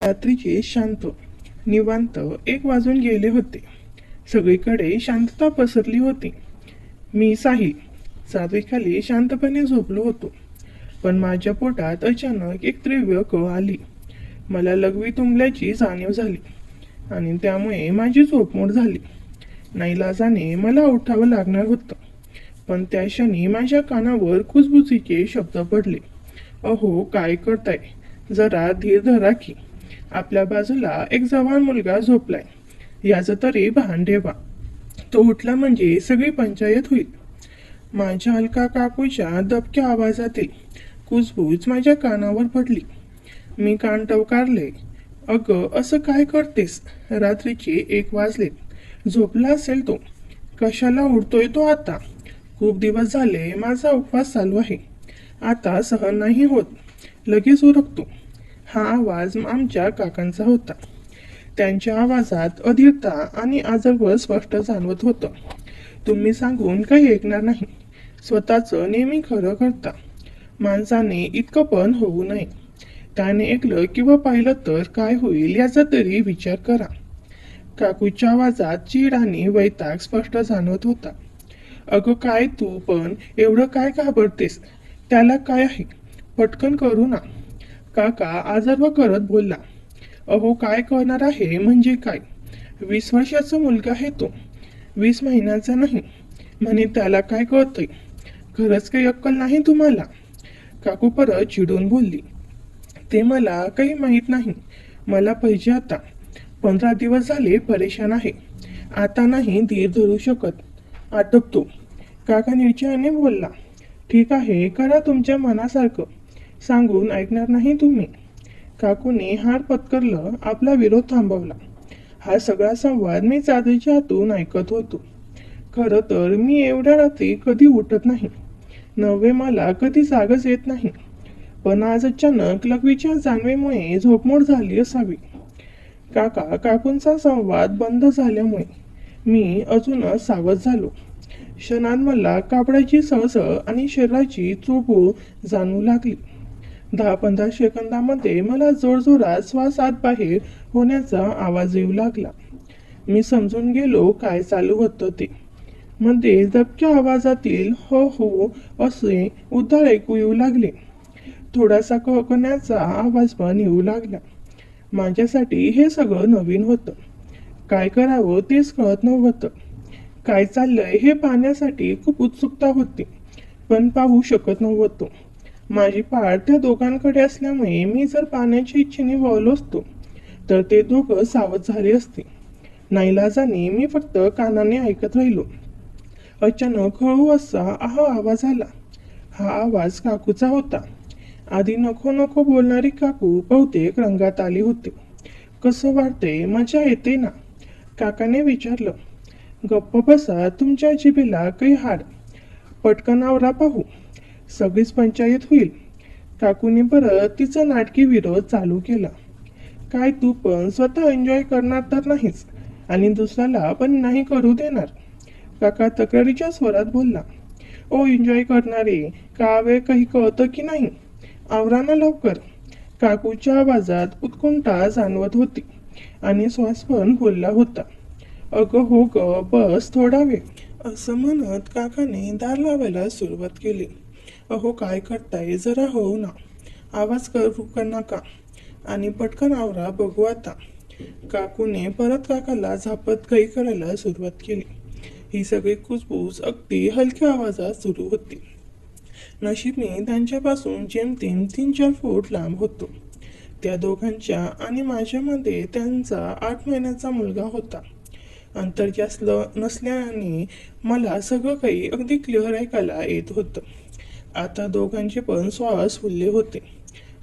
रात्रीचे शांत निवांत 1 वाजून गेले होते. सगळीकडे शांतता पसरली होती. मी साहिल चादरीखाली शांतपणे झोपलो होतो. पण माझ्या पोटात अचानक एक तीव्र कळ आली. मला लघवी तुंबल्याची जाणीव झाली आणि त्यामुळे माझी झोपमोड झाली. नाईलाजाने मला उठावं लागणार होतं. पण त्या क्षणी माझ्या कानावर कुजबुजीचे शब्द पडले. अहो, काय करताय? जरा धीर धरा की. आपल्या बाजूला एक जवान मुलगा झोपलाय, याचं तरी भान ठेवा. तो उठला म्हणजे सगळी पंचायत होईल. माझ्या अलका काकूच्या दबक्या आवाजातील कुजबूज माझ्या कानावर पडली. मी कान टवकारले. अगं, असं काय करतेस? रात्रीचे 1 वाजलेत. झोपला असेल तो. कशाला उठतोय तो आता? खूप दिवस झाले माझा उपवास चालू आहे. आता सहन नाही होत. लगेच उरकतो. हा आवाज आमच्या काकांचा होता. त्यांच्या आवाजात अधीरता आणि आजवर स्पष्ट जाणवत होतं. तुम्ही सांगून काही ऐकणार नाही. स्वतःचं नेहमी खरं करता. माणसाने इतकं पण होऊ नये. त्याने ऐकलं किंवा पाहिलं तर काय होईल याचा तरी विचार करा. काकूच्या आवाजात चीड आणि वैताग स्पष्ट जाणवत होता. अगं, काय तू पण एवढं काय घाबरतेस? त्याला काय आहे? पटकन करू ना. काका आजर्व करत बोलला. अहो, काय करणार आहे म्हणजे काय? 20 वर्षाचा मुलगा आहे तो. 20 महिन्याचा नाही म्हणे. त्याला काय कळतंय? खरंच काही अक्कल नाही तुम्हाला? काकू परत चिडून बोलली. ते मला काही माहीत नाही. मला पाहिजे आता. 15 दिवस झाले परेशान आहे. आता नाही धीर धरू शकत. आटपतो. काका निर्चयाने बोलला. ठीक आहे, करा तुमच्या मनासारखं. सांगून ऐकणार नाही तुम्ही. काकूने हार पत्करलं. आपला विरोध थांबवला. हा सगळा संवाद मी चादरीच्या आतून ऐकत होतो. खरं तर मी एवढ्या रात्री कधी उठत नाही. नव्हे, मला कधी जागच येत नाही. पण आज अचानक लघवीच्या जाणीवेमुळे झोपमोड झाली असावी. काका काकूंचा संवाद बंद झाल्यामुळे मी अजूनच सावध झालो. क्षणात मला कापडाची सळसळ आणि शरीराची चुळबुळ जाणवू लागली. 10-15 सेकंदामध्ये मला जोरजोरात श्वास आत बाहेर होण्याचा आवाज येऊ लागला. मी समजून गेलो काय चालू होतं ते. मध्ये दबक्या आवाजातील हो हो असे उद्गार ऐकू येऊ लागले. थोडासा कळकण्याचा आवाज पण येऊ लागला. माझ्यासाठी हे सगळं नवीन होतं. काय करावं तेच कळत नव्हतं. काय चाललंय हे पाहण्यासाठी खूप उत्सुकता होती, पण पाहू शकत नव्हतो. माझी पाठ त्या दोघांकडे असल्यामुळे मी जर पाहण्याच्या इच्छेने वळलो असतो तर ते दोघं सावध झाले असते. नाईलाजाने मी फक्त कानाने ऐकत राहिलो. अचानक हळू असा आवाज आला. हा आवाज काकूचा होता. आधी नको नको बोलणारी काकू बहुतेक रंगात आली होती. कसं वाटतंय? मजा येते ना? काकाने विचारलं. गप्प बसा. तुमच्या जिभेला काही हाड. पटकन आवरा, पाहू. सगळीच पंचायत होईल. काकूने परत तिचा नाटकी विरोध चालू केला. काय तू पण स्वतः एन्जॉय करणार तर नाहीच आणि दुसऱ्याला पण नाही करू देणार? काका तक्रारीच्या स्वरात बोलला. ओ एन्जॉय करणारे, का वेळ काही कळतं की नाही? आवराना लवकर. काकूच्या आवाजात उत्कंठा जाणवत होती आणि श्वास पण बोलला होता. अगं हो ग, बस थोडा वेळ. असं म्हणत काकाने दार लावायला सुरुवात केली. अहो, काय करताय? जरा हो ना. आवाज करू का नका आणि पटकन आवरा, बघू आता. काकूने परत काकाला झापत घाई करायला सुरुवात केली. ही सगळी कुजबूज अगदी हलक्या आवाजात सुरू होती. नशीब मी त्यांच्यापासून जेमतेम 3-4 फूट लांब होतो. त्या दोघांच्या आणि माझ्यामध्ये त्यांचा 8 महिन्याचा मुलगा होता. अंतर जास्त नसल्याने मला सगळं काही अगदी क्लिअर ऐकायला येत होतं. आता दोघांचे पण श्वास फुलले होते.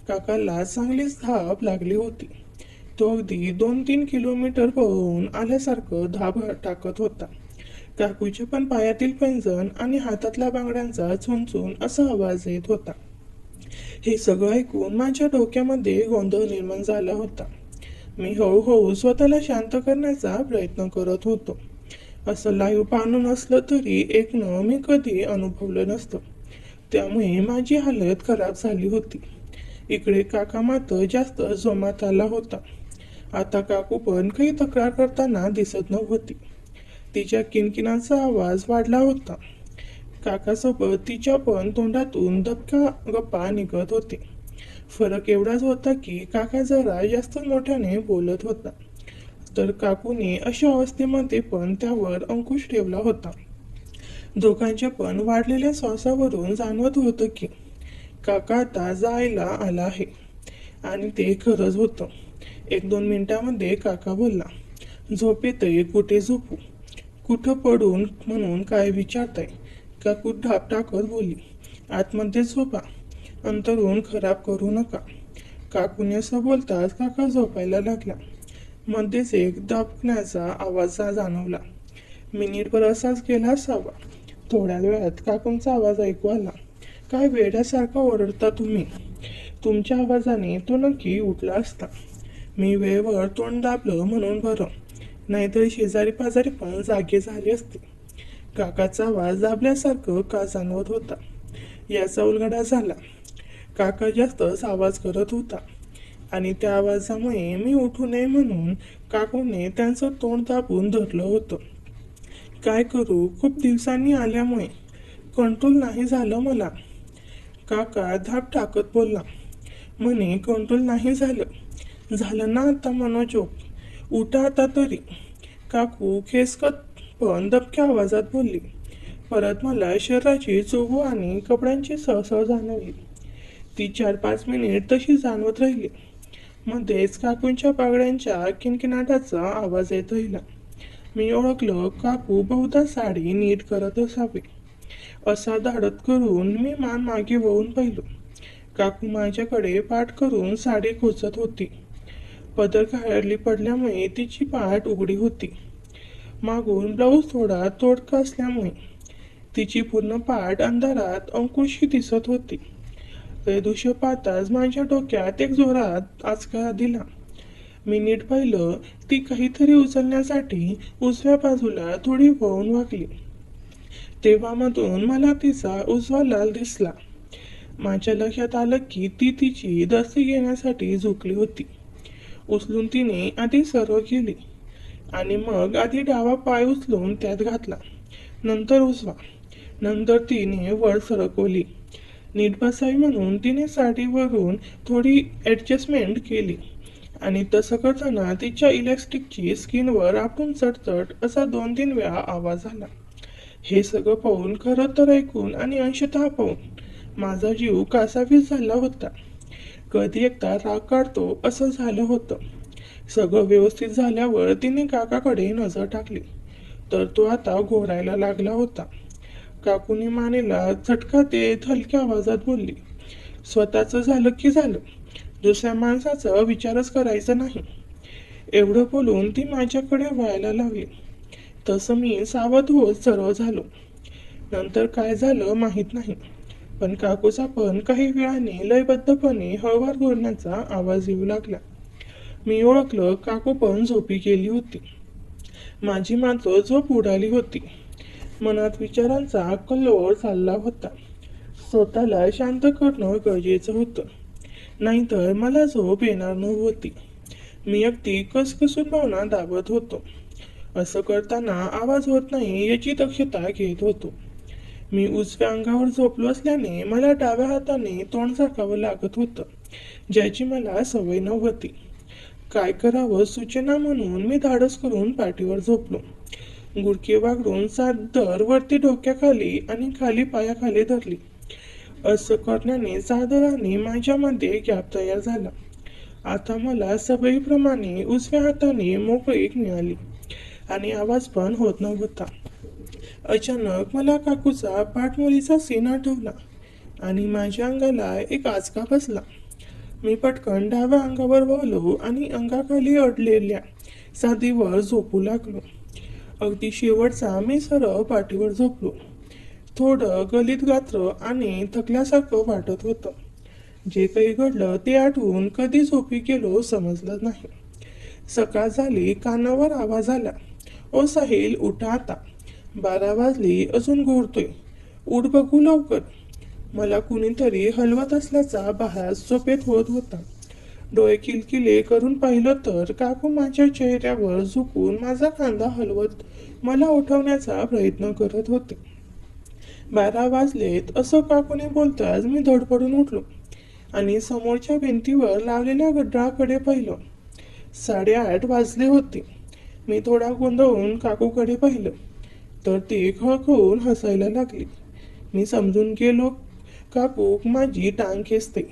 काकाला चांगलीच धाप लागली होती. तो अगदी 2-3 किलोमीटर पळून आल्यासारखं धाप टाकत होता. काकूच्या पण पायातील पैंजण आणि हातातल्या बांगड्यांचा चुनचुन असा आवाज येत होता. हे सगळं ऐकून माझ्या डोक्यामध्ये गोंधळ निर्माण झाला होता. मी हळूहळू स्वतःला शांत करण्याचा प्रयत्न करत होतो. असं लाईव्ह पाहणं नसलं तरी ऐकणं मी कधी अनुभवलं नसतं. त्यामुळे माझी हालत खराब झाली होती. इकडे काका मात्र जास्त जोमात आला होता. आता काकू पण काही तक्रार करताना दिसत नव्हती. तिच्या किणकिणाचा आवाज वाढला होता. काकासोबत तिच्या पण तोंडातून दबका गप्पा निघत होते. फरक एवढाच होता की काका जरा जास्त मोठ्याने बोलत होता, तर काकूने अशा अवस्थेमध्ये पण त्यावर अंकुश ठेवला होता. दोघांच्या पण वाढलेल्या श्वासावरून जाणवत होतं की काका आता जायला आला आहे. आणि ते खरंच होतं. 1-2 मिनिटांमध्ये काका बोलला, झोप येतंय, कुठे झोपू, कुठं पडून म्हणून काय विचारताय? काकू ढाप टाकत बोलली, आतमध्ये झोपा, अंतरून खराब करू नका. काकूने असं बोलताच काका झोपायला लागला. मध्येच एक दाबण्याचा आवाज जाणवला. मिनिटभर असाच गेला असावा. थोड्या वेळात काकूंचा आवाज ऐकू आला. काय वेड्यासारखा ओरडता तुम्ही? तुमच्या आवाजाने तो नक्की उठला असता. मी वेळेवर तोंड दाबलं म्हणून बरं, नाहीतर शेजारी पाजारी पण जागे झाले असते. काकाचा आवाज दाबल्यासारखं का जाणवत होता याचा उलगडा झाला. काका जास्तच आवाज करत होता आणि त्या आवाजामुळे मी उठू नये म्हणून काकूने त्यांचं तोंड दाबून धरलं होतं. काय करू, खूप दिवसांनी आल्यामुळे कंट्रोल नाही झालं मला. काका धाप टाकत बोलला. म्हणे कंट्रोल नाही झालं ना आता मनोजोग, उठा आता तरी. काकू खेचकत पण दबक्या आवाजात बोलली. परत मला शरीराची चोगू आणि कपड्यांची सळसळ जाणवली. ती 4-5 मिनिट तशी जाणवत राहिली. मध्येच काकूंच्या पागड्यांच्या किणकिणाटाचा आवाज येत राहिला. मी ओळखलं, काकू बहुधा साडी नीट करत असावी. असा धाडत करून मी मान मागे वळून पाहिलो. काकू माझ्याकडे पाठ करून साडी खोचत होती. पदर खाली पडल्यामुळे तिची पाठ उघडी होती. मागून ब्लाऊज थोडा तोडका असल्यामुळे तिची पूर्ण पाठ अंधारात अंकुशी दिसत होती. ते दृश्य पाहताच माझ्या डोक्यात एक जोरात आचका दिला. मी नीट पाहिलं, ती काहीतरी उचलण्यासाठी उजव्या बाजूला थोडी वळून वाकली. तेव्हा मधून मला तिचा उजवा लाल दिसला. माझ्या लक्षात आलं की ती तिची दस्ती घेण्यासाठी झुकली होती. उचलून तिने आधी सरळ केली आणि मग आधी डावा पाय उचलून त्यात घातला, नंतर उजवा, नंतर तिने वर सरकवली. नीट बसावी म्हणून तिने साडीवरून थोडी ॲडजस्टमेंट केली आणि तसं करताना तिच्या इलॅस्टिकची स्किनवर आपटून चटचट असा 2-3 वेळा आवाज आला. हे सगळं पाहून, खरं तर ऐकून आणि अंशतः पाहून माझा जीव कासावीस झाला होता. कधी एकदा राग काढतो असं झालं होतं. सगळं व्यवस्थित झाल्यावर तिने काकाकडे नजर टाकली तर तो आता घोरायला लागला होता. काकूने मानेला झटका देत हलक्या आवाजात बोलली, स्वतःचं झालं की झालं, दुसऱ्या माणसाचा विचारच करायचा नाही. एवढं बोलून ती माझ्याकडे वळायला लागली. तसं मी सावध होत सरळ झालो. नंतर काय झालं माहीत नाही, पण काकूचा पण काही वेळाने लयबद्धपणे हळूवार घोरण्याचा आवाज येऊ लागला. मी ओळखलं, काकू पण झोपी गेली होती. माझी मात्र झोप उडाली होती. मनात विचारांचा कल्लोळ चालला होता. स्वतःला शांत करणं गरजेचं होतं, नाहीतर मला झोप येणार नव्हती. मी अगदी कसकसून भावना दाबत होतो. असं करताना आवाज होत नाही याची दक्षता घेत होतो. मी उजव्या अंगावर झोपलो असल्याने मला डाव्या हाताने तोंड झाकावं लागत होतं, ज्याची मला सवय नव्हती. काय करावं सूचना म्हणून मी धाडस करून पाठीवर झोपलो. गुडके वागडून चादर वरती डोक्याखाली आणि खाली पायाखाली धरली. असं करण्याने चादराने माझ्यामध्ये गॅप तयार झाला. आता मला सवयीप्रमाणे उजव्या हाताने मोकळीक मिळाली आणि आवाज पण होत नव्हता. अचानक मला काकूचा पाठमोरीचा सीन आठवला आणि माझ्या अंगाला एक आचका बसला. मी पटकन डाव्या अंगावर वळलो आणि अंगाखाली अडलेल्या सादीवर झोपू लागलो. अगदी शेवटचा मी सरळ पाठीवर झोपलो. थोडं गलित गात्र आणि थकल्यासारखं वाटत होतं. जे काही घडलं ते आठवून कधी झोपी गेलो समजलं नाही. सकाळ झाली. कानावर आवाज आला, ओ साहिल, उठा आता, 12 वाजली, अजून घोरतोय, उठ बघू लवकर. मला कुणीतरी हलवत असल्याचा भास झोपेत होत होता. डोळे किलकिले करून पाहिलं तर काकू माझ्या चेहऱ्यावर झुकून माझा खांदा हलवत मला उठवण्याचा प्रयत्न करत होते. 12 वाजलेत असं काकूने बोलताच मी धडपडून उठलो आणि समोरच्या भिंतीवर लावलेल्या घड्याळाकडे पाहिलं. 8:30 वाजले होते. मी थोडा गोंधळून काकूकडे पाहिलं तर ती खळखळून हसायला लागली. मी समजून गेलो, काकू माझी टांग खेचते.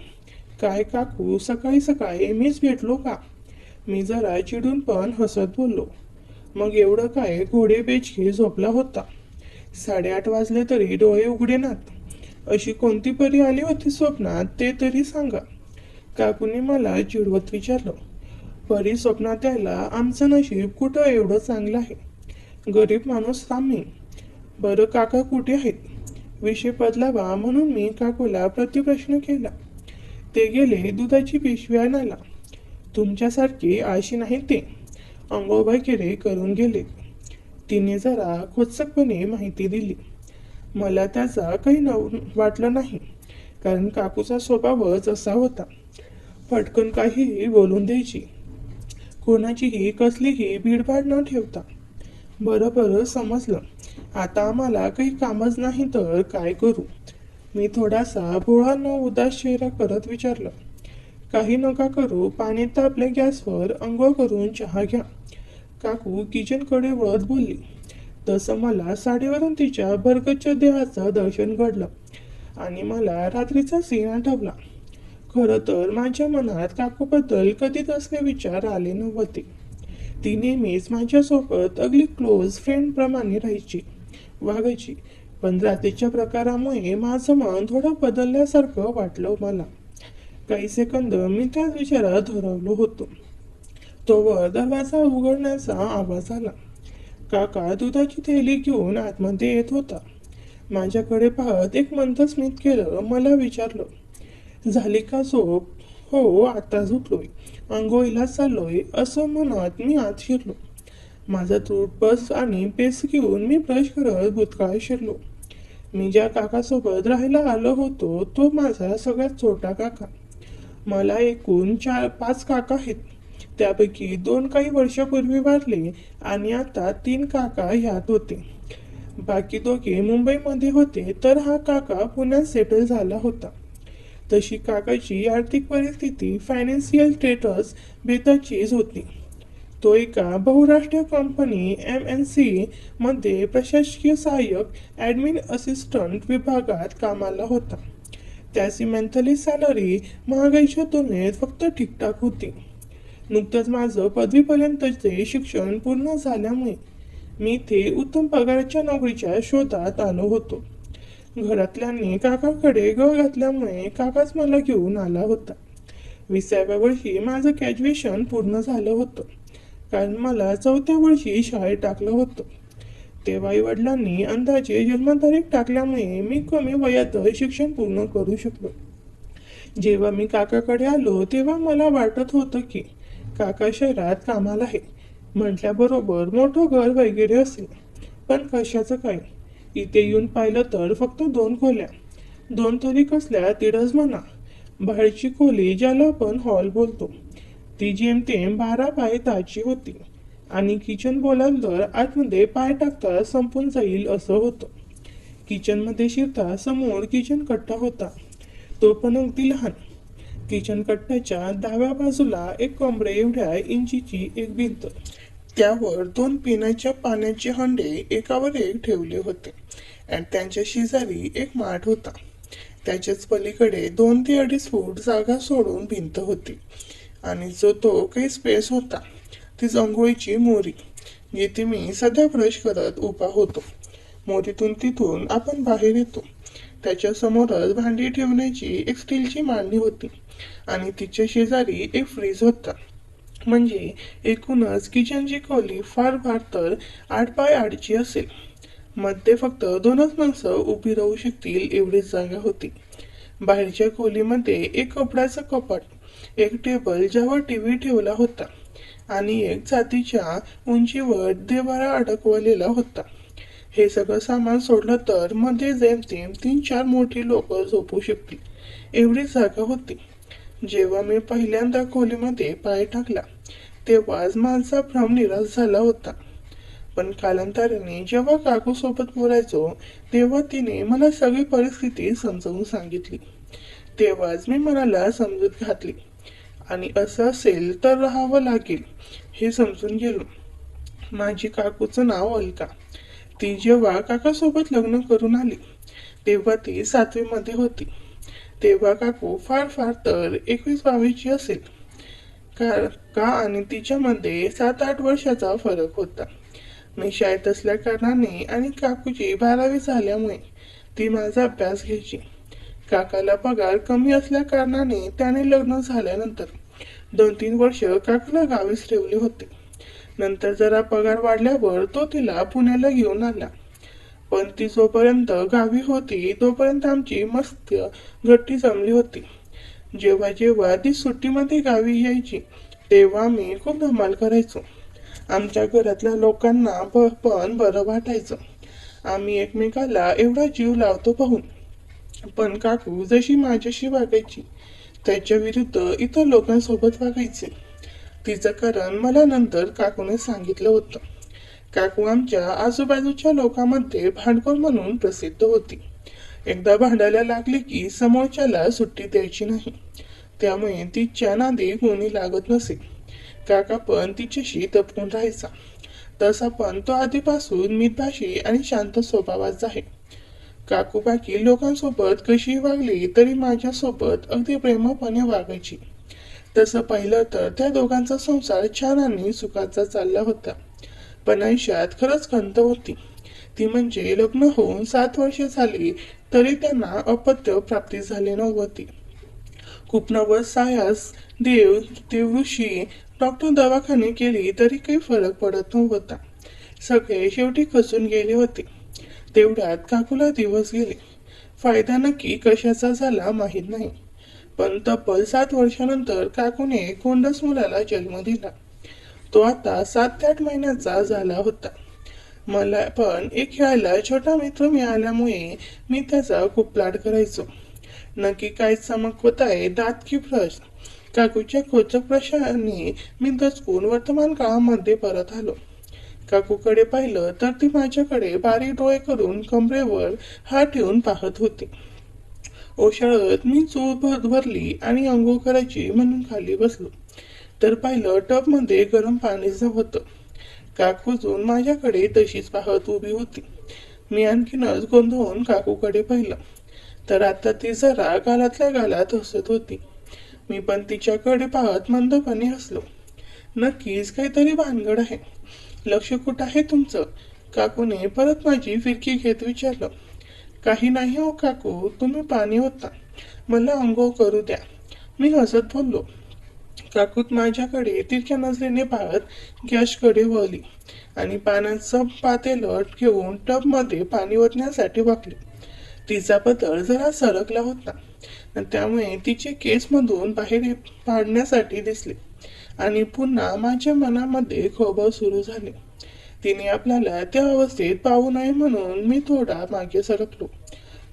काय काकू, सकाळी सकाळी मीच भेटलो का? मी जरा चिडून पण हसत बोललो. मग एवढं काय घोडे बेचके झोपला होता? 8:30 वाजले तरी डोळे उघडेनात. अशी कोणती परी आली होती स्वप्नात ते तरी सांगा. काकूने मला चिडवत विचारलं. परी स्वप्नात यायला आमचं नशीब कुठं एवढं चांगलं आहे. गरीब माणूस आम्ही. बरं काका कुठे आहेत? विषय बदलावा म्हणून मी काकूला प्रतिप्रश्न केला. ते गेले दुधाची पिशवी आणायला. तुमच्यासारखी आळशी नाही ते. अंघोळ वगैरे करून गेले. तिने जरा खोचकपणे माहिती दिली. मला त्याचा काही वाटलं नाही, कारण काकूचा स्वभावच असा होता. पटकन काहीही बोलून द्यायची, कोणाचीही कसलीही भीडभाड न ठेवता. बरं समजलं. आता आम्हाला काही कामच नाही तर काय करू? मी थोडासा भोळा न उदास चेहरा करत विचारलं. काही नका करू, पाणी तापले गॅसवर, अंघोळ करून चहा घ्या. काकू किचनकडे वळत बोलली. तसं मला साडीवरून तिच्या भरगच्च देहाचं दर्शन घडलं आणि मला रात्रीचा सीन आठवला. खरं तर माझ्या मनात काकूबद्दल कधीच असले विचार आले नव्हते. ती नेहमीच माझ्यासोबत अगदी क्लोज फ्रेंडप्रमाणे राहायची, वागायची. पण रात्रीच्या प्रकारामुळे माझं मन थोडं बदलल्यासारखं वाटलं मला. काही सेकंद मी त्याच विचारात हरवलो होतो. तोवर दरवाजा उघडण्याचा आवाज आला. काका दुधाची थैली घेऊन आतमध्ये येत होता. माझ्याकडे पाहत एक मंद स्मित केलं. मला विचारलं, झाली का झोप? हो, आता झोपलोय, अंघोळीला चाललोय असं म्हणत मी आत शिरलो. माझा टूथब्रश आणि पेस्ट घेऊन मी ब्रश करत भूतकाळात शिरलो. मी ज्या काकासोबत राहायला आलो होतो तो माझा सगळ्यात छोटा काका. मला एकूण 5 काका आहेत. त्यापैकी 2 काही वर्षापूर्वी वारले आणि आता 3 काका ह्यात होते. बाकी दोघे मुंबईमध्ये होते, तर हा काका पुण्यात सेटल झाला होता. तशी काकाची आर्थिक परिस्थिती, फायनान्शियल स्टेटस बेताचीच होती. तो एका बहुराष्ट्रीय कंपनी MNC मध्ये प्रशासकीय सहाय्यक ॲडमिन असिस्टंट विभागात कामाला होता. त्याची मंथली सॅलरी महागाईच्या तुलनेत फक्त ठीकठाक होती. नुकतंच माझं पदवीपर्यंतचे शिक्षण पूर्ण झाल्यामुळे मी ते उत्तम पगाराच्या नोकरीच्या शोधात आलो होतो. घरातल्यांनी काकाकडे गळ घातल्यामुळे काकाच मला घेऊन आला होता. 20व्या वर्षी माझं ग्रॅज्युएशन पूर्ण झालं होतं, कारण मला 4थ्या वर्षी शाळेत टाकलं होतं. तेव्हा आईवडिलांनी अंदाजे जन्मतारीख टाकल्यामुळे मी कमी वयात शिक्षण पूर्ण करू शकलो. जेव्हा मी काकाकडे आलो तेव्हा मला वाटत होतं की काका शहरात कामाला आहे म्हटल्याबरोबर मोठं घर वगैरे असेल, पण कशाचं काय. इथे येऊन पाहिलं तर फक्त 2 खोल्या, 2 तरी कसल्या तिडच म्हणा. बाहेरची खोली, ज्याला आपण हॉल बोलतो, ती जेमतेम 12 बाय 10ची होती आणि किचन बोलाल तर आतमध्ये पाय टाकता संपून जाईल असं होतं. किचनमध्ये शिरता समोर किचन कट्टा होता, तो पण अगदी लहान. किचन कट्ट्याच्या डाव्या बाजूला 1 कमरे एवढ्या इंचीची एक भिंत, त्यावर 2 पिण्याच्या पाण्याचे हंडे एकावर एक ठेवले होते आणि त्यांच्या शेजारी एक माठ होता. त्याच्याच पलीकडे 2 ते 2.5 फूट जागा सोडून भिंत होती आणि जो तो काही स्पेस होता तीच अंघोळीची मोरी, जिथे मी सध्या ब्रश करत उभा होतो. मोरीतून तिथून आपण बाहेर येतो. त्याच्या समोरच भांडी ठेवण्याची एक स्टीलची मांडणी होती आणि तिच्या शेजारी एक फ्रीज होता. म्हणजे एकूणच किचनची खोली फार तर 8 बाय 8ची असेल. मध्ये फक्त 2च माणसं उभी राहू शकतील एवढीच जागा होती. बाहेरच्या खोलीमध्ये एक कपड्याचं कपाट, एक टेबल ज्यावर TV ठेवला होता आणि एक छातीच्या उंचीवर देव्हारा अडकवलेला होता. हे सगळं सामान सोडलं तर मध्ये जेमतेम 3-4 मोठी लोक झोपू शकतील एवढी जागा होती. जेव्हा मी पहिल्यांदा खोलीमध्ये पाय टाकला तेव्हाच माझा भ्रम निराश झाला होता. पण कालांतराने जेव्हा काकू सोबत बोलायचो तेव्हा तिने मला सगळी परिस्थिती समजावून सांगितली. तेव्हाच मी मनाला समजूत घातली आणि असं असेल तर राहावं लागेल हे समजून गेलो. माझी काकूचं नाव अलका. ती जेव्हा काकासोबत लग्न करून आली तेव्हा ती 7वी मध्ये होती. तेव्हा काकू फार फार तर 21-22ची असेल. का आणि तिच्यामध्ये 7-8 वर्षाचा फरक होता. मी शाळेत असल्या कारणाने आणि काकूची 12वी झाल्यामुळे ती माझा अभ्यास घ्यायची. काकाला पगार कमी असल्या कारणाने त्याने लग्न झाल्यानंतर 2-3 वर्ष काकाला गावीच ठेवले होते. नंतर जरा पगार वाढल्यावर तो तिला पुण्याला घेऊन आला. पण ती जोपर्यंत गावी होती तोपर्यंत आमची मस्त गट्टी जमली होती. जेव्हा जेव्हा ती सुट्टीमध्ये गावी यायची तेव्हा मी खूप धमाल करायचो. आमच्या घरातल्या लोकांना पण बरं वाटायचं. आम्ही एकमेकाला एवढा जीव लावतो पाहून. पण काकू जशी माझ्याशी वागायची त्याच्या विरुद्ध इतर लोकांसोबत वागायचे. तिचं कारण मला नंतर काकूने सांगितलं होतं. काकू आमच्या आजूबाजूच्या लोकांमध्ये भांडखोर म्हणून प्रसिद्ध होती. एकदा भांडायला लागली की समोरच्याला सुट्टी द्यायची नाही. त्यामुळे तिच्या नादी कोणी लागत नसे. काका पण तिच्याशी तपकून राहायचा. तसा पण तो आधीपासून मितभाषी आणि शांत स्वभावाचा आहे. काकू बाकी लोकांसोबत कशी वागली तरी माझ्यासोबत अगदी प्रेमपणे वागायची. तसं पाहिलं तर त्या दोघांचा संसार छान आणि सुखाचा चालला होता. पण आयुष्यात खरंच खंत होती. ती म्हणजे लग्न होऊन 7 वर्ष झाली तरी त्यांना अपत्य प्राप्ती झाली नव्हती. खूप नवस सायास देवऋषी डॉक्टर दवाखाने केली तरी काही फरक पडत नव्हता. सगळे शेवटी खचून गेले होते. तेवढ्यात काकूला दिवस गेले. फायदा नक्की कशाचा झाला माहीत नाही. पण तब्बल 7 वर्षानंतर काकूने कोंडस मुलाला जन्म दिला. तो आता 7 ते 8 महिन्याचा झाला होता. मला पण एक खेळायला छोटा मित्र मिळाल्यामुळे मी त्याचा खूप लाड करायचो. नक्की काय चमकवत आहे दात की ब्रश? काकूच्या खोचक प्रश्नाने मी दचकून वर्तमान काळामध्ये परत आलो. काकूकडे पाहिलं तर ती माझ्याकडे बारीक डोळे करून कमरेवर हात ठेवून पाहत होती. ओशाळत मी चूळ भरली आणि अंघोळ करायची म्हणून खाली बसलो तर पाहिलं टबमध्ये गरम पाणी होतं. काकूजून माझ्याकडे तशीच पाहत उभी होती. मी आणखीनच गोंधळून काकूकडे पाहिलं तर आता ती जरा गालातल्या गालात हसत होती. मी पण तिच्याकडे पाहत मंदपणे हसलो. नक्कीच काहीतरी भानगड आहे. लक्ष कुठं आहे तुमचं? काकूने परत माझी फिरकी घेत विचारलं. काही नाही हो काकू, तुम्ही पाणी होता, मला अंघोळ करू द्या, मी हसत बोललो. काकूत माझ्याकडे तिरक्या नजरेने पाहत गॅसकडे वळली आणि पाण्याचं पातेलं घेऊन टबमध्ये पाणी ओतण्यासाठी वाकली. तिचा पदर जरा सरकला होता आणि त्यामुळे तिचे केस मधून बाहेर पाडण्यासाठी दिसले आणि पुन्हा माझ्या मनामध्ये खळबळ सुरू झाली. तिने आपल्याला त्या अवस्थेत पाहू नये म्हणून मी थोडा मागे सरकलो.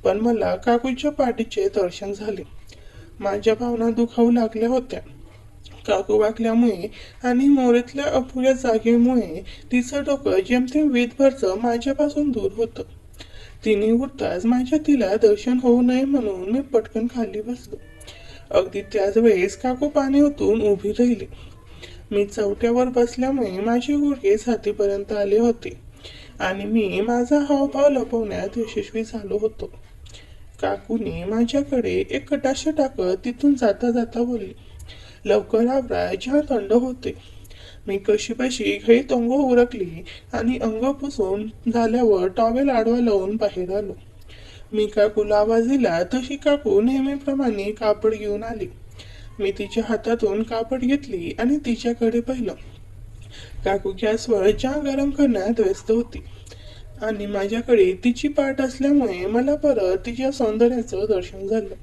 पण मला काकूच्या पाठीचे दर्शन झाले. माझ्या भावना दुखावू लागल्या होत्या. काकू वाकल्यामुळे आणि मोरेतल्या अपुऱ्या जागेमुळे तिचं डोकं जेमतेम वीटभरचं माझ्यापासून दूर होतं. तिने उठताच माझ्या तिला दर्शन होऊ नये म्हणून मी पटकन खाली बसलो. अगदी त्याच वेळेस काकू पाणी ओतून उभी राहिली. मी चौट्यावर बसल्यामुळे माझे गुडघे छातीपर्यंत आले होते आणि मी माझा हावभाव लपवण्यात यशस्वी झालो होतो. काकूने माझ्याकडे एक कटाक्ष टाकत तिथून जाता जाता बोलली, लवकर आवरा, चहा थंड होते. मी कशीबशी घाईत अंघोळ उरकली आणि अंग पुसून झाल्यावर टॉवेल आडवा लावून बाहेर आलो. मी काकूला आवाज दिला तशी काकू नेहमीप्रमाणे कापड घेऊन आली. मी तिच्या हातातून कापड घेतली आणि तिच्याकडे पाहिलं. काकू गॅसवर चहा गरम करण्यात व्यस्त होती आणि माझ्याकडे तिची पाठ असल्यामुळे मला परत तिच्या सौंदर्याचं दर्शन झालं.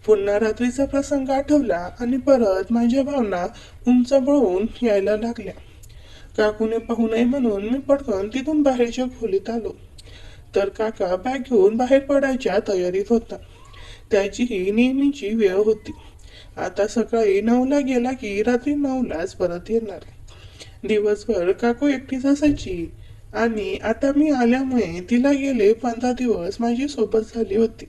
पुन्हा रात्रीचा प्रसंग आठवला आणि परत माझ्या भावना उंचावळून यायला लागल्या. काकूने पाहू नये म्हणून मी पटकन तिथून बाहेरच्या खोलीत आलो. तर काका बॅग घेऊन बाहेर पडायच्या तयारीत होता. त्याची ही नेहमीची वेळ होती. आता सकाळी 9ला गेला की रात्री 9लाच परत येणार. दिवसभर काकू एकटीच असायची आणि आता मी आल्यामुळे तिला गेले 15 दिवस माझी सोबत झाली होती.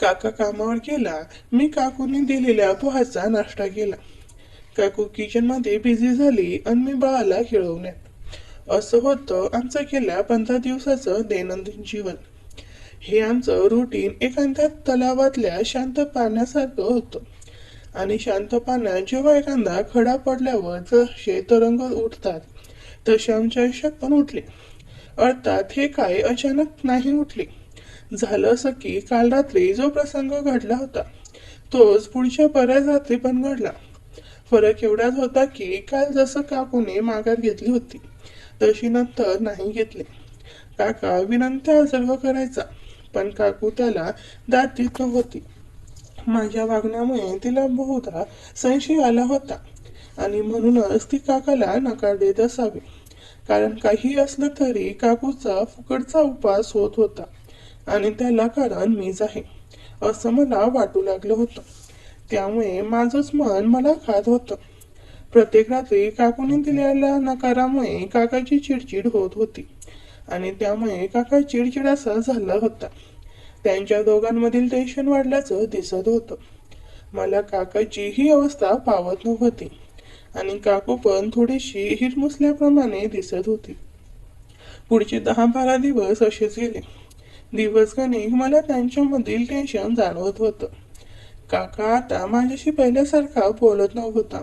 काका कामावर गेला. मी काकूने दिलेल्या पोहाचा नाश्ता केला. काकू किचन मध्ये बिझी झाली आणि मी बाळाला खेळवण्यात. असं होतं आमचं गेल्या 15 दिवसाचं दैनंदिन जीवन. हे आमचं रुटीन एखाद्या तलावातल्या शांत पाण्यासारखं होतं. आणि शांत पाण्यात जेव्हा एखादा खडा पडल्यावर जसे तरंग उठतात तसे आमच्या आयुष्यात पण उठले. अर्थात हे काय अचानक नाही उठले. झालं असं की काल रात्री जो प्रसंग घडला होता तोच पुढच्या बऱ्याच रात्री पण घडला. फरक एवढाच होता की काल जसं काकूने माघार घेतली होती तशी नंतर नाही घेतली. काका विनंत्या सर्व करायचा पण काकू त्याला दाद देत नव्हती. माझ्या वागण्यामुळे तिला बहुधा संशय आला होता आणि म्हणूनच ती काकाला नकार देत असावी. कारण काही असलं तरी काकूचा फुकटचा उपवास होत होता आणि त्याला कारण मीच आहे असं मला वाटू लागलं होतं. त्यामुळे माझंच मन मला खात होतं. प्रत्येक रात्री काकूने दिलेल्या नकारामुळे काकाची चिडचिड होत होती आणि त्यामुळे काका चिडचिडासा झाला होता. त्यांच्या दोघांमधील टेन्शन वाढल्याचं दिसत होतं. मला काकाची ही अवस्था पावत नव्हती आणि काकू पण थोडीशी हिरमुसल्याप्रमाणे दिसत होती. पुढचे 10-12 दिवस असेच गेले. दिवस गणिक मला त्यांच्यामधील टेन्शन जाणवत होतं. काका आता माझ्याशी पहिल्यासारखा बोलत नव्हता.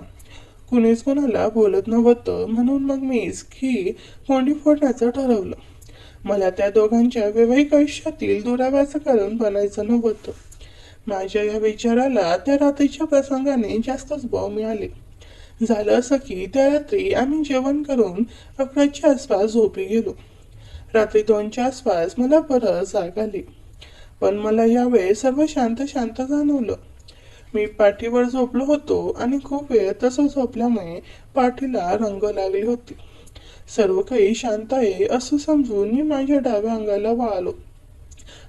कुणीच कोणाला बोलत नव्हतं म्हणून मग मीच ही कोंडी फोडण्याचं ठरवलं. मला त्या दोघांच्या वैवाहिक आयुष्यातील दुराव्याचं कारण बनायचं नव्हतं. माझ्या या विचाराला त्या रात्रीच्या प्रसंगाने जास्तच बळ मिळाले. झालं असं की त्या रात्री आम्ही जेवण करून 11च्या आसपास झोपी गेलो. रात्री 2च्या आसपास मला परत जाग आली पण मला यावेळेस सर्व शांत शांत जाणवलं. मी पाठीवर झोपलो होतो आणि खूप वेळ तसं झोपल्यामुळे पाठीला रंग लागली होती. सर्व काही शांत आहे असं समजून मी माझ्या डाव्या अंगाला वळालो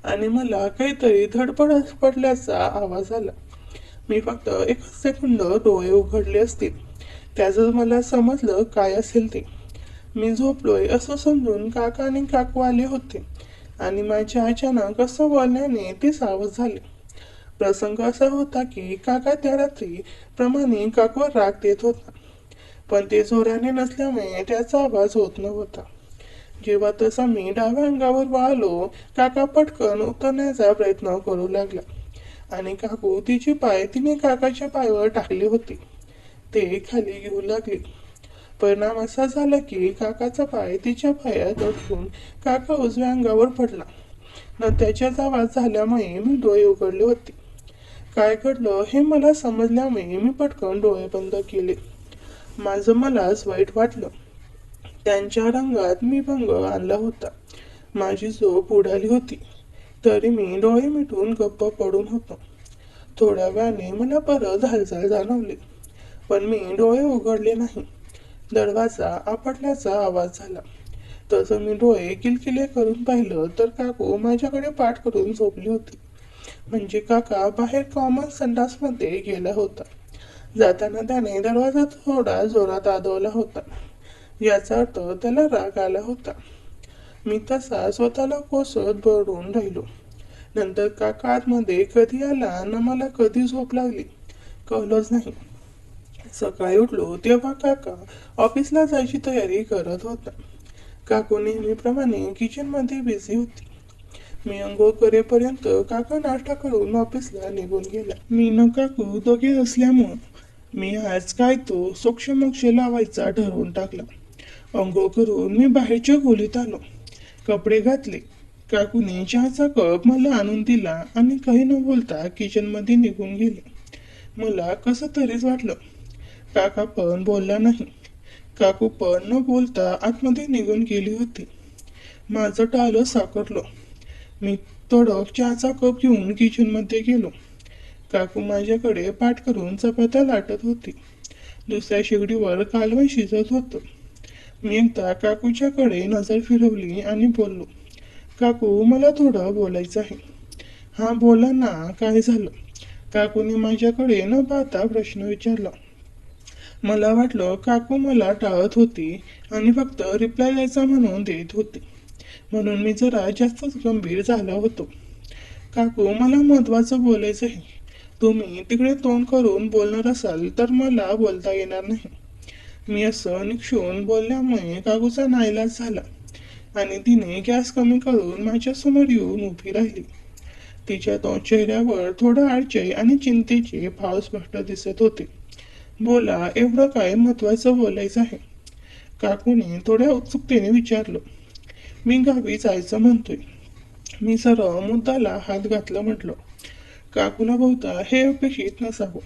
आणि मला काहीतरी धडपड पडल्याचा आवाज आला. मी फक्त 1 सेकंद डोळे उघडले असतील. त्याचं मला समजलं काय असेल ते. मी झोपलोय असं समजून काका आणि काकू आले होते आणि माझ्या अचानक असं बोलण्याने ते सावध झाले. प्रसंग असा होता की काका त्या रात्री प्रमाणे काकूवर राग देत होता पण ते जोराने नसल्यामुळे त्याचा आवाज होत नव्हता. जेव्हा तसा मी डाव्या अंगावर वळालो काका पटकन उतरण्याचा प्रयत्न करू लागला आणि काकू तिचे पाय तिने काकाच्या पायावर टाकले होते. ते खाली घेऊ लागले. परिणाम असा झाला की काकाचा पाय तिच्या पायात अडकून काका उजव्या अंगावर पडला न त्याच्याच आवाज झाल्यामुळे मी डोळे उघडले होते. काय घडलं हे मला समजल्यामुळे मी पटकन डोळे बंद केले. माझं मलाच वाईट वाटलं. त्यांच्या रंगात मी भंग आणला होता. माझी झोप उडाली होती तरी मी डोळे मिटून गप्प पडून होतो. थोड्या वेळाने मला परत हालचाल जाणवली पण मी डोळे उघडले नाही. दरवाजा आपटल्याचा आवाज झाला. तसं मी डोळे किलकिले करून पाहिलं तर काकू माझ्याकडे पाठ करून झोपली होती. म्हणजे काका बाहेर कॉमन संडासमध्ये गेला होता. जाताना त्याने दरवाजा थोडा जोरात आदळला होता. याचा अर्थ त्याला राग आला होता. मी तसा स्वतःला कोसत बडून राहिलो. नंतर काका आतमध्ये कधी आला न मला कधी झोप लागली कळलंच नाही. सकाळी उठलो तेव्हा काका ऑफिसला जायची तयारी करत होता. काकू नेहमीप्रमाणे किचनमध्ये बिझी होती. मी अंघोळ करेपर्यंत काका नाश्ता करून ऑफिसला निघून गेला. मी न काकू दोघे असल्यामुळं मी आज काय तो सोक्षमोक्ष लावायचा ठरवून टाकला. अंघोळ करून मी बाहेरच्या खोलीत आलो. कपडे घातले. काकूने चहाचा कप मला आणून दिला आणि काही न बोलता किचनमध्ये निघून गेले. मला कसं तरीच वाटलं. काका पण बोलला नाही. काकू पण न बोलता आतमध्ये निघून गेली होती. माझं टाळं साकारलं. मी तडक चहाचा कप घेऊन किचनमध्ये गेलो. काकू माझ्याकडे पाठ करून चपात्या लाटत होती. दुसऱ्या शेगडीवर कालवण शिजत होतं. मी एकदा काकूच्याकडे नजर फिरवली आणि बोललो, काकू, मला थोडं बोलायचं आहे. हा, बोला ना, काय झालं? काकूने माझ्याकडे न पाहता प्रश्न विचारला. मला वाटलं काकू मला टाळत होती आणि फक्त रिप्लाय द्यायचा म्हणून देत होती, म्हणून मी जरा जास्तच गंभीर झालो होतो. काकू, मला महत्वाचं बोलायचं आहे. तुम्ही तिकडे तोंड करून बोलणार असाल तर मला बोलता येणार नाही. मी असं निक्षून बोलल्यामुळे काकूचा नाईलाज झाला आणि तिने गॅस कमी करून माझ्यासमोर येऊन उभी राहिली. तिच्या चेहऱ्यावर थोडं आळचे आणि चिंतेचे भाव स्पष्ट दिसत होते. बोला, एवढं काय महत्वाचं बोलायचं आहे? काकूने थोड्या उत्सुकतेने विचारलं. मी गावी जायचं म्हणतोय. मी सरळ मुद्दाला हात घातलं म्हटलं. काकूला बहुता हे अपेक्षित नसावं,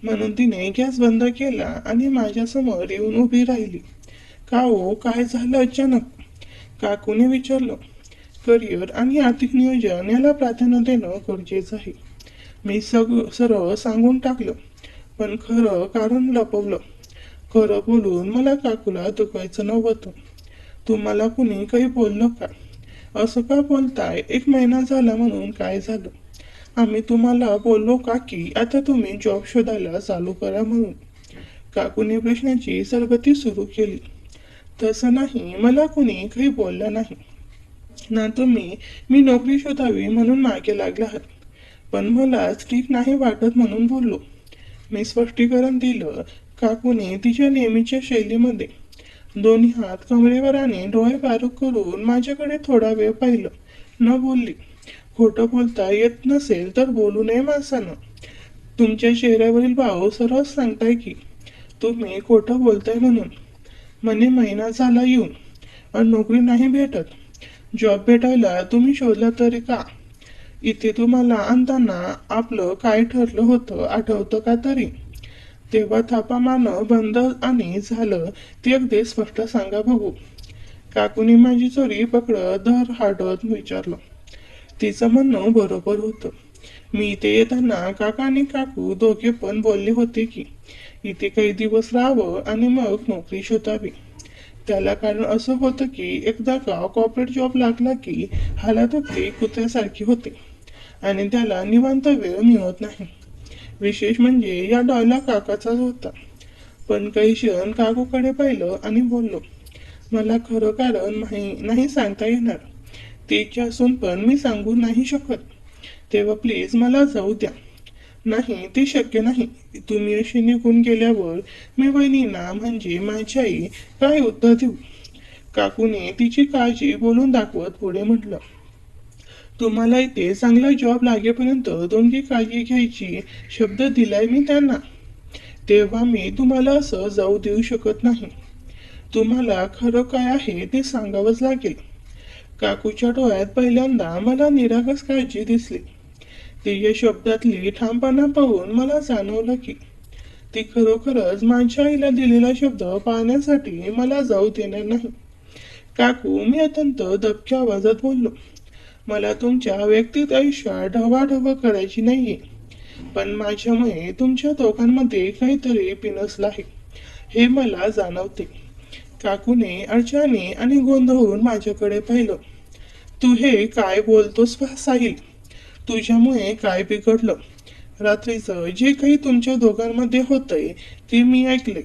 म्हणून तिने गॅस बंद केला आणि माझ्यासमोर येऊन उभी राहिली. का हो, काय झालं अचानक? काकूने विचारलं. करिअर आणि आर्थिक नियोजन याला प्राधान्य देणं गरजेचं आहे. मी सरळ सांगून टाकलं, पण खरं कारण लपवलं. खरं बोलून मला काकूला दुखवायचं नव्हतं. तुम्हाला कुणी काही बोललं का? असं का बोलताय? 1 महिना झाला म्हणून काय झालं? आम्ही तुम्हाला बोललो का की आता तुम्ही जॉब शोधायला चालू करा म्हणून? काकूने प्रश्नाची सरबती सुरू केली. तसं नाही, मला कुणी काही बोललं नाही ना. तुम्ही मी नोकरी शोधावी म्हणून मागे लागला आहात, पण मला ठीक नाही वाटत म्हणून बोललो. मी स्पष्टीकरण दिलं. काकूने तिच्या नेहमीच्या शैलीमध्ये दोन्ही हात कमरेवर आणि डोळे बारीक करून माझ्याकडे थोडा वेळ पाहिलं. न बोलली. खोटं बोलता येत नसेल तर बोलू नये माणसानं. तुमच्या चेहऱ्यावरील भाव सरळ सांगताय की तुम्ही खोटं बोलताय म्हणून. म्हणे महिना झाला येऊन आणि नोकरी नाही भेटत. जॉब भेटायला तुम्ही शोधला तरी का? इथे तुम्हाला आणताना आपलं काय ठरलं होतं आठवतं का तरी? तेव्हा थापा मारणं बंद आणि झालं ते अगदी स्पष्ट सांगा बघू. काकूने माझी चोरी पकडत धर हाडत विचारलं. तिचं म्हणणं बरोबर होतं. मी इथे येताना काका आणि काकू दोघे पण बोलले होते की इथे काही दिवस राहावं आणि मग नोकरी शोधावी. त्याला कारण असं होतं की एकदा का कॉर्पोरेट जॉब लागला की हालात अगदी कुत्र्यासारखी होते आणि त्याला निवांत वेळ मिळत नाही. विशेष म्हणजे या डॉयला काकाचाच होता. पण काही क्षण काकूकडे पाहिलं आणि बोललो. मला खरं कारण नाही सांगता येणार. ते इच्छा असून पण मी सांगू नाही शकत. तेव्हा प्लीज मला जाऊ द्या. नाही, ते शक्य नाही. तुम्ही अशी निघून गेल्यावर मी वहिनींना म्हणजे माझी आई काय उत्तर देऊ? काकूने तिची काळजी बोलून दाखवत पुढे म्हटलं. तुम्हाला इथे चांगला जॉब लागेपर्यंत तुमची काळजी घ्यायची शब्द दिलाय मी त्यांना. तेव्हा मी तुम्हाला असं जाऊ देऊ शकत नाही. तुम्हाला खरं काय आहे ते सांगावंच लागेल. काकूच्या डोळ्यात पहिल्यांदा मला निरागस काळजी दिसली. तिच्या शब्दातली ठामपणा पाहून मला जाणवलं की ती खरोखरच माझ्या आईला दिलेला शब्द पाळण्यासाठी मला जाऊ देणार नाही. काकू, मी अत्यंत दबक्या आवाजात बोललो. मला तुमच्या व्यक्तिगत आयुष्यात ढवाढव करायची नाहीये, पण माझ्यामुळे तुमच्या दोघांमध्ये काहीतरी पिनसलं आहे हे मला जाणवते. काकूने अडचणी आणि गोंधळून माझ्याकडे पाहिलं. तू हे काय बोलतोस साहिल? तुझ्यामुळे काय बिघडलं? रात्रीचं जे काही तुमच्या दोघांमध्ये होतंय ते मी ऐकले.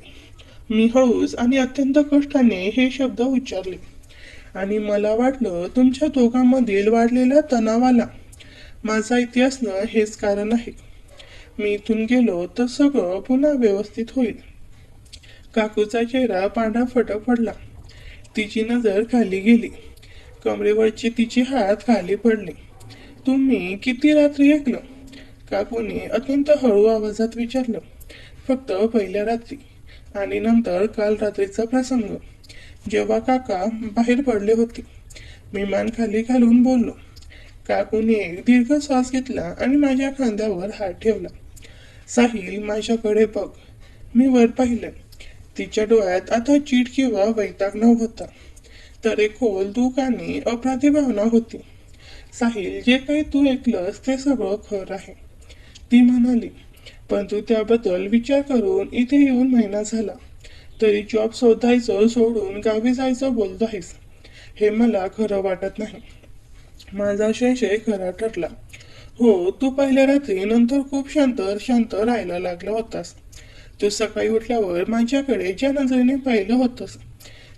मी हळूच आणि अत्यंत कष्टाने हे शब्द उच्चारले आणि मला वाटलं तुमच्या दोघांमधील वाढलेल्या तणावाला माझा इथे असणं हेच कारण आहे. मी इथून गेलो तर सगळं पुन्हा व्यवस्थित होईल. काकूचा चेहरा पांढरा फटक पडला. तिची नजर खाली गेली. कमरेवरचे तिचे हात खाली पडले. तुम्ही किती रात्री ऐकलं? काकूने अत्यंत हळू आवाजात विचारलं. फक्त पहिल्या रात्री आणि नंतर काल रात्रीचा प्रसंग जेव्हा काका बाहेर पडले होते. मी मान खाली घालून बोललो. काकूने एक दीर्घ श्वास घेतला आणि माझ्या खांद्यावर हात ठेवला. साहिल, माझ्याकडे बघ. मी वर पाहिलं. तिच्या डोळ्यात आता चीड किंवा वैताग नव्हता, तर एक खोल दुःख आणि अपराधी भावना होती. साहिल, जे काही तू ऐकलंस ते सगळं खरं आहे, ती म्हणाली. पण तू त्याबद्दल विचार करून इथे येऊन महिना झाला तरी जॉब शोधायचं सोडून गावी जायचं बोलतो आहेस. हे मला खरं वाटत नाही. माझा संशय खरा ठरला. हो, तू पहिल्या रात्री नंतर खूप शांत शांत राहायला लागला होतास. तू सकाळी उठल्यावर माझ्याकडे ज्या नजरेने पाहिलं होतंस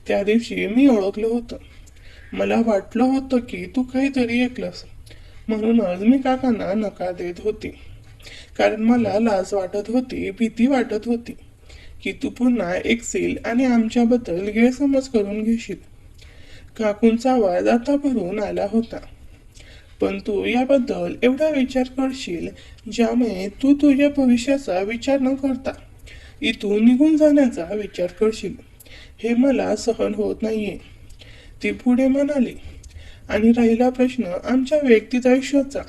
त्या दिवशी मी ओळखलं होतं. मला वाटलं होतं की तू काहीतरी ऐकलंस. म्हणूनच मी काकांना नकार देत होती. कारण मला लाज वाटत होती, भीती वाटत होती की तू पुन्हा ऐकशील आणि आमच्याबद्दल गैरसमज करून घेशील. काकूंचा आवाज आता भरून आला होता. पण तू याबद्दल एवढा विचार करशील ज्यामुळे तू तुझ्या भविष्याचा विचार न करता इथून निघून जाण्याचा विचार करशील, हे मला सहन होत नाहीये. ती पुढे म्हणाली. आणि राहिला प्रश्न आमच्या व्यक्तिगत आयुष्याचा,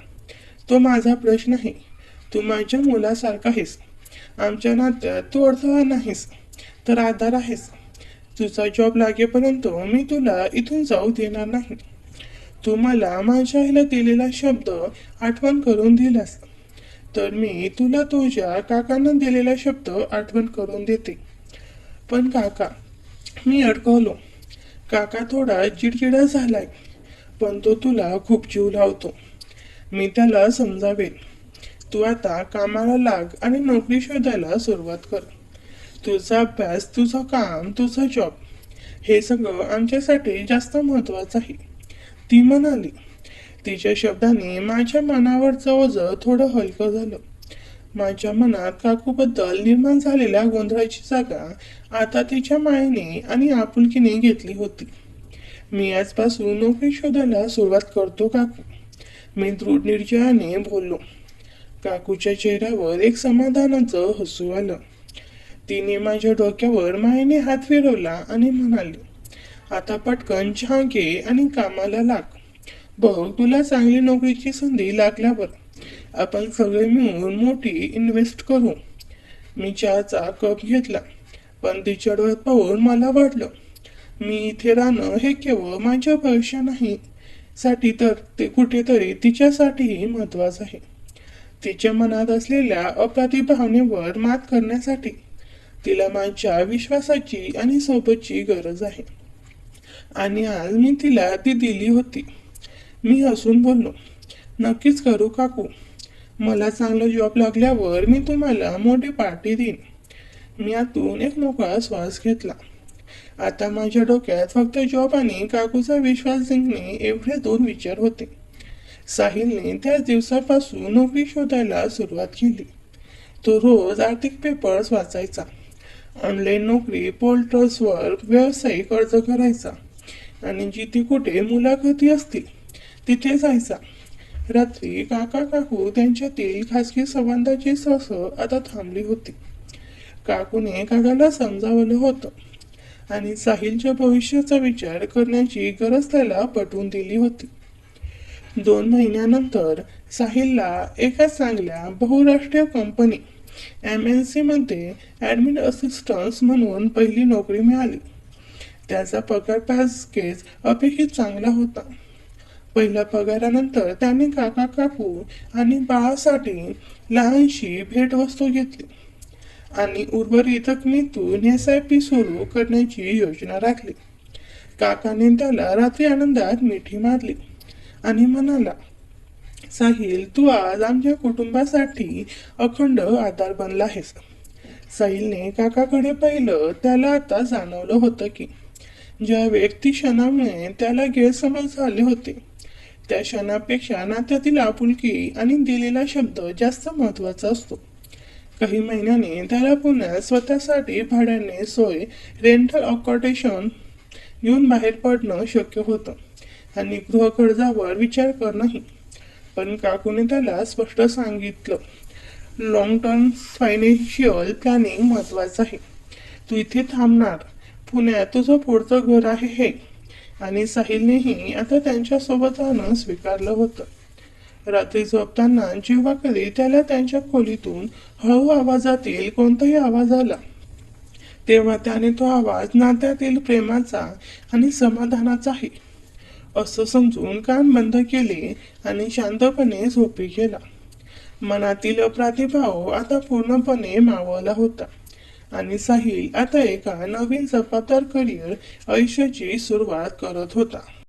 तो माझा प्रश्न आहे. तू माझ्या मुलासारखा आहेस. आमच्या नात्यात तू अडथळा नाहीस, तर आधार आहेस. तुझा जॉब लागेपर्यंत मी तुला इथून जाऊ देणार नाही. तू मला माझ्या आईला दिलेला शब्द आठवण करून दिलास, तर मी तुला तुझ्या काकांना दिलेला शब्द आठवण करून देते. पण काका, मी अडकवलो. काका थोडा चिडचिडा झालाय, पण तो तुला खूप जीव लावतो. मी त्याला समजावेल. तू आता कामाला लाग आणि नोकरी शोधायला सुरुवात कर. तुझा अभ्यास, तुझं काम, तुझा जॉब, हे सगळं आमच्यासाठी जास्त महत्वाचं आहे, ती म्हणाली. तिच्या शब्दाने माझ्या मनावरचं ओझं थोडं हलकं झालं. माझ्या मनात काकूबद्दल निर्माण झालेल्या गोंधळाची जागा आता तिच्या मायेने आणि आपुलकीने घेतली होती. मी आजपासून नोकरी शोधायला सुरुवात करतो काकू, मी दृढ निर्जयाने बोललो. काकूच्या चेहऱ्यावर एक समाधानाचं हसू आलं. तिने माझ्या डोक्यावर मायेने हात फिरवला आणि म्हणाली, आता पटकन चहा घे आणि कामाला लाग. बघ, तुला चांगली नोकरीची संधी लागल्यावर आपण सगळे मिळून मोठी इन्व्हेस्ट करू. मी चहाचा कप घेतला, पण तिच्या डोळ्यात पाहून मला वाटलं, मी इथे राहणं हे केवळ माझ्या भविष्य नाही साठी, तर ते कुठेतरी तिच्यासाठीही महत्वाचं आहे. तिच्या मनात असलेल्या अप्रतिम भावनेवर मात करण्यासाठी तिला माझ्या विश्वासाची आणि सोबतची गरज आहे. आणि आज मी तिला ती दिली होती. मी हसून बोललो, नक्कीच करू काकू. मला चांगला जॉब लागल्यावर मी तुम्हाला मोठी पार्टी देईन. मी आतून एक मोकळा श्वास घेतला. आता माझ्या डोक्यात फक्त जॉब आणि काकूचा विश्वास जिंकणे एवढे दोन विचार होते. साहिलने त्याच दिवसापासून नोकरी शोधायला सुरुवात केली. तो रोज आर्थिक पेपर्स वाचायचा, ऑनलाईन नोकरी पोर्टल्सवर व्यावसायिक अर्ज करायचा आणि जिथे कुठे मुलाखती असतील तिथे जायचा. रात्री काका काकू त्यांच्यातील खासगी संबंधाची सस आता थांबली होती. काकूने काकाला समजावलं होतं आणि साहिलच्या भविष्याचा विचार करण्याची गरज त्याला पटवून दिली होती. 2 महिन्यानंतर साहिलला एका चांगल्या बहुराष्ट्रीय कंपनी MNC मध्ये ॲडमिन असिस्टंट म्हणून पहिली नोकरी मिळाली. त्याचा पगार पॅकेज अपेक्षित चांगला होता. पहिल्या पगारानंतर त्याने काका काकू आणि बाळासाठी लहानशी भेटवस्तू घेतली आणि उर्वरित रकमेतून SIP सुरू करण्याची योजना राखली. काकाने त्याला रात्री आनंदात मिठी मारली आणि म्हणाला, साहिल, तू आज आमच्या कुटुंबासाठी अखंड आधार बनला आहेस. साहिलने काकाकडे पाहिलं. त्याला आता जाणवलं होतं की ज्या व्यक्ती क्षणामुळे त्याला गैरसमज झाले होते त्या क्षणापेक्षा नात्यातील आपुलकी आणि दिलेला शब्द जास्त महत्वाचा असतो. काही महिन्याने त्याला पुन्हा स्वतःसाठी भाड्याने सोय रेंटल अकॉमोडेशन घेऊन बाहेर पडणं शक्य होतं आणि गृहकर्जावर विचार करणंही. पण काकूने त्याला स्पष्ट सांगितलं, लॉंग टर्म फायनान्शियल प्लॅनिंग महत्वाचं आहे. तू इथे थांबणार, पुण्यात तुझं पुढचं घर आहे हे. आणि साहिलनेही आता त्यांच्यासोबत राहणं स्वीकारलं होतं. रात्री झोपताना जेव्हा कधी त्याला त्यांच्या खोलीतून हळू आवाजातील कोणताही आवाज आला तेव्हा त्याने तो आवाज नात्यातील प्रेमाचा आणि समाधानाचा आहे असं समजून कान बंद केले आणि शांतपणे झोपी गेला. मनातील अप्रातिभाव आता पूर्णपणे मावळला होता आणि साहिल आता एका नवीन जबाबदार करिअर आयुष्याची सुरुवात करत होता.